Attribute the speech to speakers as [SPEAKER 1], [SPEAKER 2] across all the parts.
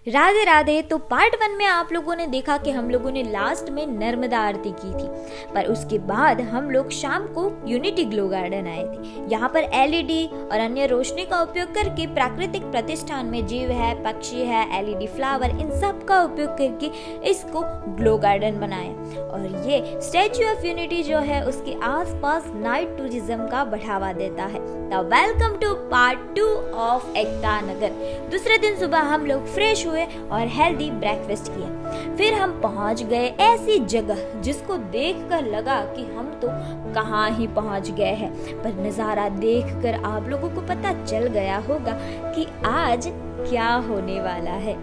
[SPEAKER 1] राधे राधे। तो पार्ट 1 में आप लोगों ने देखा कि हम लोगों ने लास्ट में नर्मदा आरती की थी, पर उसके बाद हम लोग शाम को यूनिटी ग्लो गार्डन आए थे। यहाँ पर एलईडी और अन्य रोशनी का उपयोग करके प्राकृतिक प्रतिष्ठान में जीव है, पक्षी है, एलईडी फ्लावर, इन सब का उपयोग करके इसको ग्लो गार्डन बनाया। और ये स्टैच्यू ऑफ यूनिटी जो है उसके आसपास नाइट टूरिज्म का बढ़ावा देता है। तो welcome two part 2 of Ekta Nagar. दूसरे दिन सुबह हम लोग फ्रेश हुए और हेल्दी ब्रेकफास्ट किया। फिर हम पहुंच गए ऐसी जगह जिसको देखकर लगा कि हम तो कहाँ ही पहुंच गए हैं, पर नज़ारा देखकर आप लोगों को पता चल गया होगा कि आज क्या होने वाला है।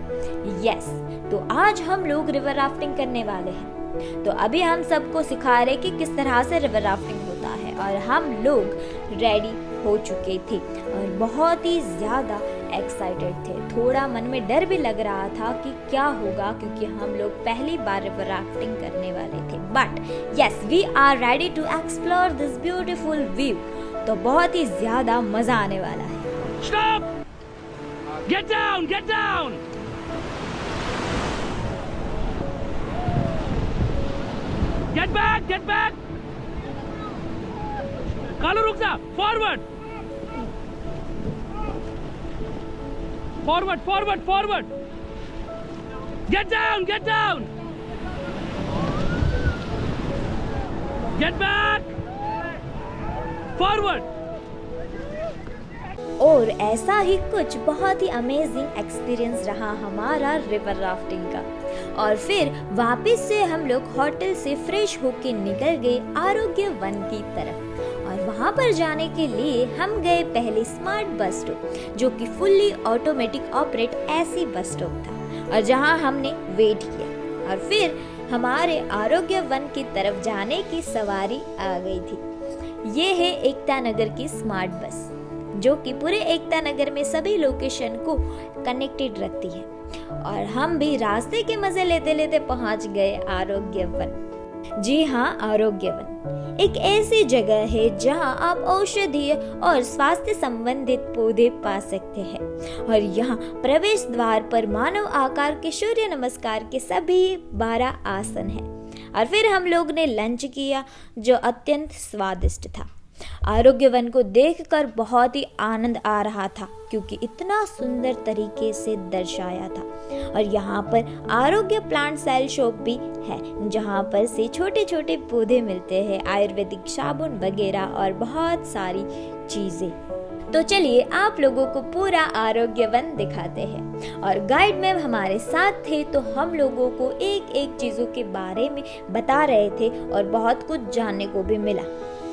[SPEAKER 1] यस, तो आज हम लोग रिवर राफ्टिंग करने वाले हैं। तो अभी हम सबको सिखा रहे कि किस तरह से रिवर राफ्टिंग होता है, और हम लोग रेडी हो चुके थे और बहुत ही ज़्यादा एक्साइटेड थे। थोड़ा मन में डर भी लग रहा था कि क्या होगा, क्योंकि हम लोग पहली बार रिवर राफ्टिंग करने वाले थे। But yes, we are ready to explore this beautiful view. तो बहुत ही ज़्यादा मज़ा आने वाला है।
[SPEAKER 2] Stop! Get down! Get down! Get back! Get back! Kalu रुक जा! Forward! Forward! Forward! Forward! Get down! Get down! Get back! Forward!
[SPEAKER 1] और ऐसा ही कुछ बहुत ही अमेजिंग एक्सपीरियंस रहा हमारा रिवर राफ्टिंग का। और फिर वापस से हम लोग होटल से फ्रेश होके निकल गए आरोग्य वन की तरफ। और वहाँ पर जाने के लिए हम गए पहले स्मार्ट बस स्टॉप, जो कि फुल्ली ऑटोमेटिक ऑपरेट ऐसी बस स्टॉप था, और जहाँ हमने वेट किया। और फिर हमारे आरोग्य वन की तरफ जाने की सवारी आ गई थी। ये है एकता नगर की स्मार्ट बस, जो कि पूरे एकता नगर में सभी लोकेशन को कनेक्टेड रखती है। और हम भी रास्ते के मजे लेते लेते पहुंच गए आरोग्य वन। जी हाँ, आरोग्य वन एक ऐसी जगह है जहां आप औषधीय और स्वास्थ्य संबंधित पौधे पा सकते हैं। और यहाँ प्रवेश द्वार पर मानव आकार के सूर्य नमस्कार के सभी 12 आसन हैं। और फिर हम लोग ने लंच किया, जो अत्यंत स्वादिष्ट था। आरोग्य वन को देखकर बहुत ही आनंद आ रहा था, क्योंकि इतना सुंदर तरीके से दर्शाया था। और यहाँ पर आरोग्य प्लांट सेल शॉप भी है, जहाँ पर से छोटे छोटे पौधे मिलते हैं, आयुर्वेदिक साबुन वगैरह और बहुत सारी चीजें। तो चलिए आप लोगों को पूरा आरोग्य वन दिखाते हैं। और गाइड मैम हमारे साथ थे, तो हम लोगों को एक एक चीजों के बारे में बता रहे थे और बहुत कुछ जानने को भी मिला।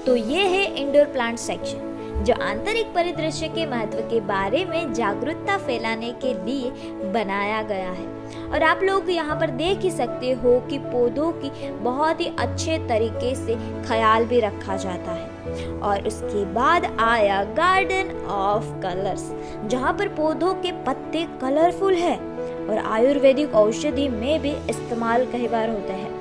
[SPEAKER 1] तो ये है इंडोर प्लांट सेक्शन, जो आंतरिक परिदृश्य के महत्व के बारे में जागरूकता फैलाने के लिए बनाया गया है। और आप लोग यहाँ पर देख ही सकते हो कि पौधों की बहुत ही अच्छे तरीके से ख्याल भी रखा जाता है। और उसके बाद आया गार्डन ऑफ कलर्स, जहाँ पर पौधों के पत्ते कलरफुल है और आयुर्वेदिक औषधि में भी इस्तेमाल कई बार होते हैं।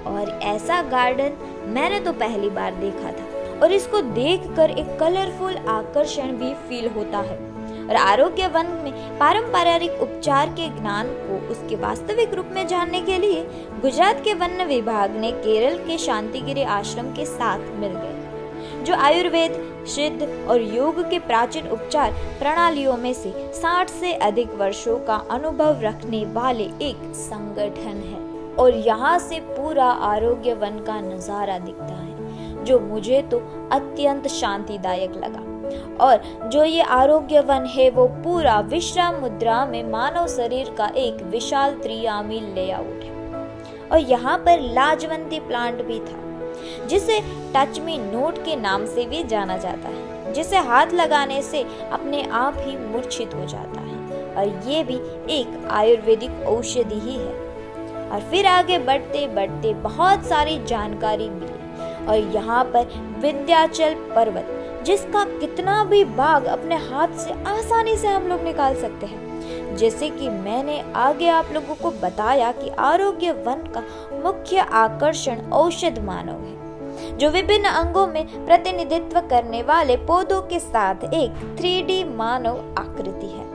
[SPEAKER 1] और ऐसा गार्डन मैंने तो पहली बार देखा था, और इसको देखकर एक कलरफुल आकर्षण भी फील होता है। और आरोग्य वन में पारंपरिक उपचार के ज्ञान को उसके वास्तविक रूप में जानने के लिए गुजरात के वन विभाग ने केरल के शांतिगिरी आश्रम के साथ मिल गए, जो आयुर्वेद, सिद्ध और योग के प्राचीन उपचार प्रणालियों में से 60 से अधिक वर्षों का अनुभव रखने वाले एक संगठन है। और यहाँ से पूरा आरोग्य वन का नजारा दिखता है, जो मुझे तो अत्यंत शांतिदायक लगा। और जो ये आरोग्य वन है वो पूरा विश्राम मुद्रा में मानव शरीर का एक विशाल त्रियामी लेआउट है। और यहाँ पर लाजवंती प्लांट भी था, जिसे टच मी नोट के नाम से भी जाना जाता है, जिसे हाथ लगाने से अपने आप ही मूर्छित हो जाता है। और ये भी एक आयुर्वेदिक औषधि ही है। और फिर आगे बढ़ते बढ़ते बहुत सारी जानकारी मिली। और यहाँ पर विंध्याचल पर्वत, जिसका कितना भी भाग अपने हाथ से आसानी से हम लोग निकाल सकते हैं। जैसे कि मैंने आगे आप लोगों को बताया कि आरोग्य वन का मुख्य आकर्षण औषध मानव है, जो विभिन्न अंगों में प्रतिनिधित्व करने वाले पौधों के साथ एक 3D मानव आकृति है।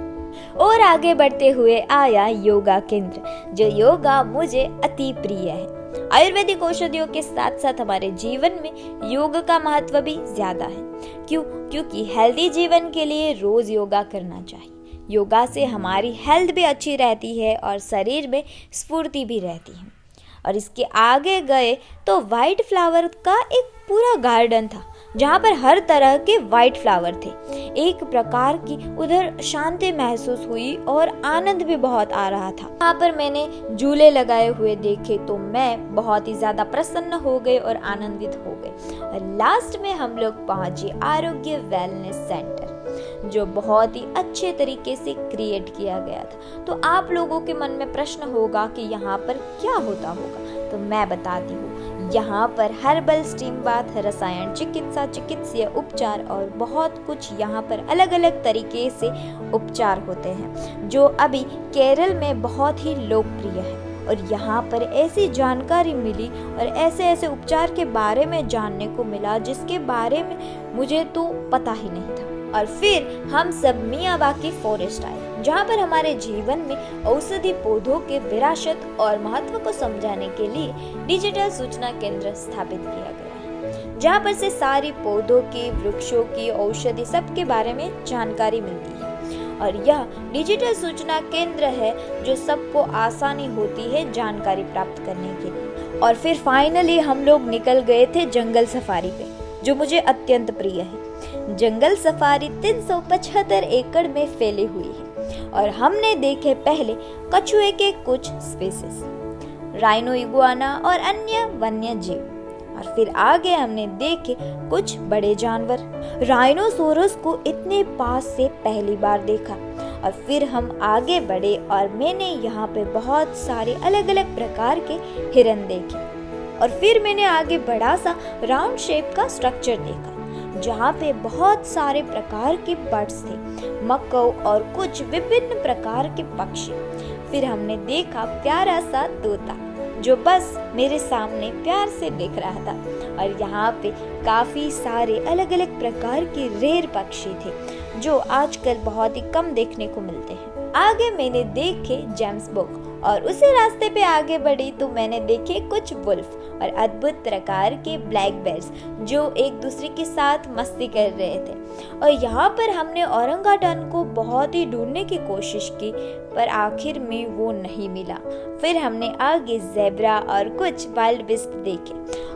[SPEAKER 1] और आगे बढ़ते हुए आया योगा केंद्र, जो योगा मुझे अति प्रिय है। आयुर्वेदिक औषधियों के साथ साथ हमारे जीवन में योग का महत्व भी ज्यादा है। क्योंकि हेल्दी जीवन के लिए रोज योगा करना चाहिए। योगा से हमारी हेल्थ भी अच्छी रहती है और शरीर में स्फूर्ति भी रहती है। और इसके आगे गए तो वाइट फ्लावर का एक पूरा गार्डन था, जहाँ पर हर तरह के वाइट फ्लावर थे। एक प्रकार की उधर शांति महसूस हुई और आनंद भी बहुत आ रहा था। वहाँ पर मैंने झूले लगाए हुए देखे तो मैं बहुत ही ज्यादा प्रसन्न हो गई और आनंदित हो गई। और लास्ट में हम लोग पहुंचे आरोग्य वेलनेस सेंटर, जो बहुत ही अच्छे तरीके से क्रिएट किया गया था। तो आप लोगों के मन में प्रश्न होगा कि यहाँ पर क्या होता होगा, तो मैं बताती हूँ। यहाँ पर हर्बल स्टीम बाथ, रसायन चिकित्सा, चिकित्सीय उपचार और बहुत कुछ यहाँ पर अलग अलग तरीके से उपचार होते हैं, जो अभी केरल में बहुत ही लोकप्रिय है। और यहाँ पर ऐसी जानकारी मिली और ऐसे ऐसे उपचार के बारे में जानने को मिला जिसके बारे में मुझे तो पता ही नहीं था। और फिर हम सब मियावाकी फॉरेस्ट आए, जहाँ पर हमारे जीवन में औषधि पौधों के विरासत और महत्व को समझाने के लिए डिजिटल सूचना केंद्र स्थापित किया गया है, जहाँ पर से सारी पौधों की, वृक्षों की, औषधि सब के बारे में जानकारी मिलती है। और यह डिजिटल सूचना केंद्र है जो सबको आसानी होती है जानकारी प्राप्त करने के लिए। और फिर फाइनली हम लोग निकल गए थे जंगल सफारी पे, जो मुझे अत्यंत प्रिय है। जंगल सफारी 375 एकड़ में फैली हुई है और हमने देखे पहले कछुए के कुछ स्पीसीज, राइनो, इगुआना और अन्य वन्य जीव। और फिर आगे हमने देखे कुछ बड़े जानवर। राइनोसोरस को इतने पास से पहली बार देखा। और फिर हम आगे बढ़े और मैंने यहाँ पे बहुत सारे अलग अलग प्रकार के हिरन देखे। और फिर मैंने आगे बड़ा सा राउंड शेप का स्ट्रक्चर देखा, जहाँ पे बहुत सारे प्रकार के बर्ड्स थे, मक्कौ और कुछ विभिन्न प्रकार के पक्षी। फिर हमने देखा प्यारा सा तोता, जो बस मेरे सामने प्यार से देख रहा था। और यहाँ पे काफी सारे अलग अलग प्रकार के रेयर पक्षी थे, जो आजकल बहुत ही कम देखने को मिलते हैं। आगे मैंने देखे जेम्स बुक और उसी रास्ते पे आगे बढ़ी तो मैंने देखे कुछ वुल्फ और अद्भुत प्रकार के ब्लैक बेयर्स, जो एक दूसरे के साथ मस्ती कर रहे थे। और यहाँ पर हमने औरंगाटन को बहुत ही ढूंढने की कोशिश की, पर आखिर में वो नहीं मिला। फिर हमने आगे ज़ेब्रा और कुछ वाइल्ड बिस्ट देखे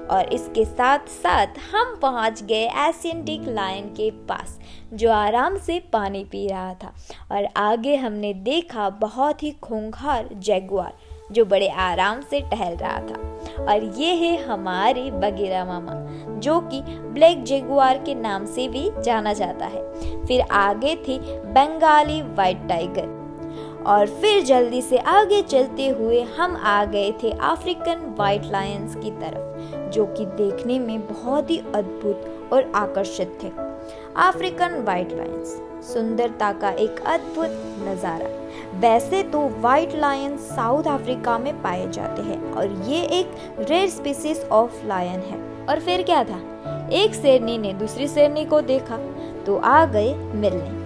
[SPEAKER 1] और इसके साथ साथ हम पहुंच गए एशियंटिक लायन के पास, जो आराम से पानी पी रहा था। और आगे हमने देखा बहुत ही खूंखार जैगुआर, जो बड़े आराम से टहल रहा था। और ये है हमारे बगीरा मामा, जो कि ब्लैक जैगुआर के नाम से भी जाना जाता है। फिर आगे थी बंगाली व्हाइट टाइगर। और फिर जल्दी से आगे चलते हुए हम आ गए थे अफ्रीकन व्हाइट लायंस की तरफ, जो कि देखने में बहुत ही अद्भुत और आकर्षित थे। अफ्रीकन व्हाइट लायंस सुंदरता का एक अद्भुत नज़ारा। वैसे तो व्हाइट लायन साउथ अफ्रीका में पाए जाते हैं और ये एक रेयर स्पीसीज ऑफ लायन है। और फिर क्या था, एक शेरनी ने दूसरी शेरनी को देखा तो आ गए मिलने।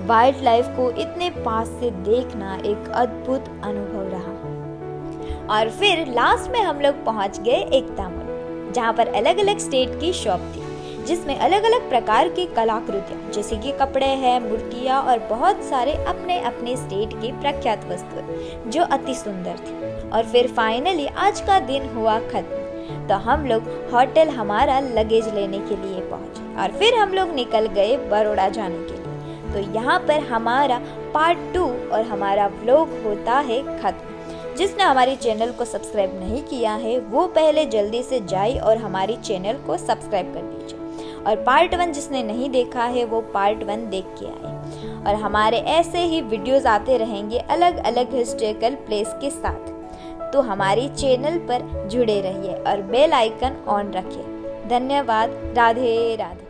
[SPEAKER 1] वाइल्ड लाइफ को इतने पास से देखना एक अद्भुत अनुभव रहा। और फिर लास्ट में हम लोग पहुंच गए एकता मॉल, जहाँ पर अलग अलग स्टेट की शॉप थी, जिसमें अलग अलग प्रकार की कलाकृतियाँ जैसे कि कपड़े हैं, मूर्तियाँ और बहुत सारे अपने अपने स्टेट के प्रख्यात वस्तुएं, जो अति सुंदर थी। और फिर फाइनली आज का दिन हुआ खत्म, तो हम लोग होटल हमारा लगेज लेने के लिए पहुंचे और फिर हम लोग निकल गए बड़ौदा जाने के लिए। तो यहाँ पर हमारा पार्ट 2 और हमारा व्लॉग होता है खत्म। जिसने हमारी चैनल को सब्सक्राइब नहीं किया है वो पहले जल्दी से जाए और हमारी चैनल को सब्सक्राइब कर दीजिए। और पार्ट 1 जिसने नहीं देखा है वो पार्ट 1 देख के आए। और हमारे ऐसे ही वीडियोस आते रहेंगे अलग अलग हिस्टोरिकल प्लेस के साथ। तो हमारी चैनल पर जुड़े रहिए और बेल आइकन ऑन रखिए। धन्यवाद। राधे राधे।